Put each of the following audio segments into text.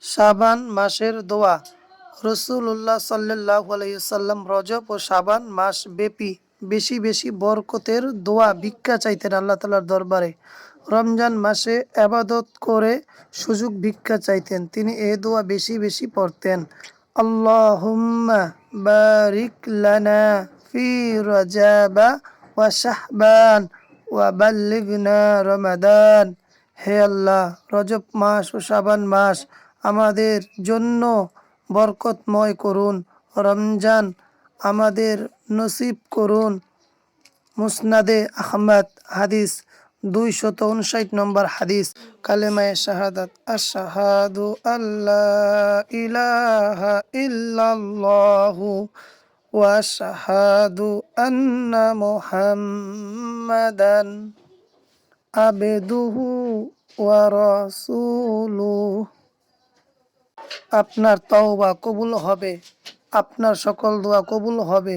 শাবান মাসের দোয়া। রাসূলুল্লাহ সাল্লাল্লাহু আলাইহি ওয়াসাল্লাম রজব ও শাবান মাস ব্যাপী বেশি বেশি বরকতের দোয়া ভিক্ষা চাইতেন আল্লাহ তাআলার দরবারে। রমজান মাসে ইবাদত করে সুযোগ ভিক্ষা চাইতেন। তিনি এই দোয়া বেশি বেশি পড়তেন। আল্লাহুম্মা বারিক লানা ফি রজাবা ওয়া শাহবান ওয়া বাল্লিগনা রমাদান। হে আল্লাহ, রজব মাস ও শাবান মাস আমাদের জন্য বরকতময় করুন। রমজান আমাদের নসিব করুন। মুসনাদে আহমদ হাদিস 259 নম্বর হাদিস। কালেমায়ে শাহাদাত। আশহাদু আল্লা ইলাহা ইল্লাল্লাহু ওয়া আশহাদু আন্না মুহাম্মাদান আবদুহু ওয়া রাসূলুহু। আপনার তওবা কবুল হবে, আপনার সকল দোয়া কবুল হবে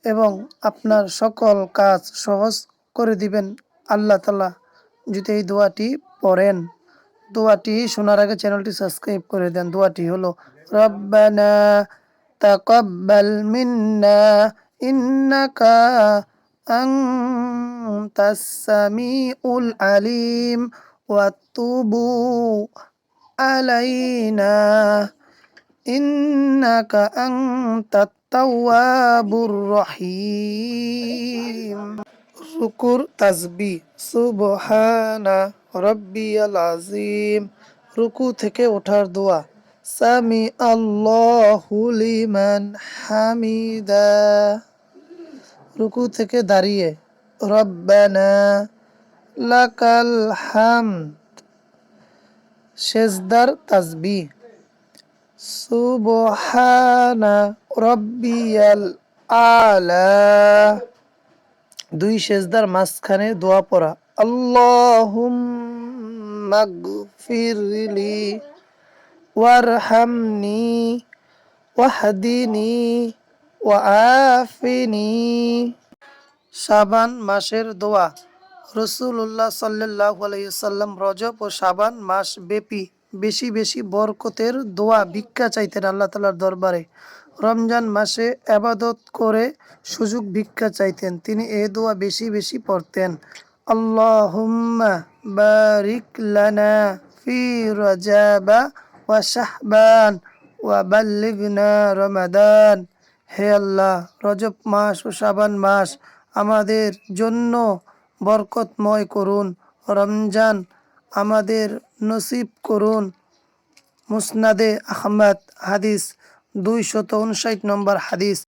এবং আপনার সকল কাজ সহজ করে দিবেন আল্লাহ তাআলা যদি এই দোয়াটি পড়েন। দোয়াটি শোনার আগে চ্যানেলটি সাবস্ক্রাইব করে দেন। দোয়াটি হলো রব্বানা তাকাব্বাল মিন্না ইন্নাকা আনতাস সামিউল আলিম ওয়া তুবু আলাইনা ইন্নাকা আনতাত তাওয়াবুর রহিম। রুকুর তাসবিহ। সুবহানা রাব্বিয়াল আযীম। রুকু থেকে ওঠার দোয়া। সামি আল্লাহু লিমান হামিদা। রুকু থেকে দাঁড়িয়ে রব্বানা লাকাল হামদ। সেজদার তাসবিহ। সুবহানা রাব্বিয়াল আলা। দুই সেজদার মাঝখানে দোয়া পড়া। আল্লাহুম্মা গফিরলি ওয়ারহামনি ওয়াহদিনি ওয়াআফিনি। শাবান মাসের দোয়া। রাসূলুল্লাহ সাল্লাল্লাহু আলাইহি ওয়াসাল্লাম রজব ও শাবান মাস ব্যাপী বেশি বেশি বরকতের দোয়া ভিক্ষা চাইতেন আল্লাহ তাআলার দরবারে। রমজান মাসে ইবাদত করে সুযোগ ভিক্ষা চাইতেন। তিনি এই দোয়া বেশি বেশি পড়তেন। আল্লাহুম্মা বারিক লানা ফি রজাবা ওয়া শাহবান ওয়া বাল্লিগনা রমাদান। হে আল্লাহ, রজব মাস ও শাবান মাস আমাদের জন্য বরকতময় করুন। রমজান আমাদের নসিব করুন। মুসনাদে আহমদ হাদিস 259 নম্বর হাদিস।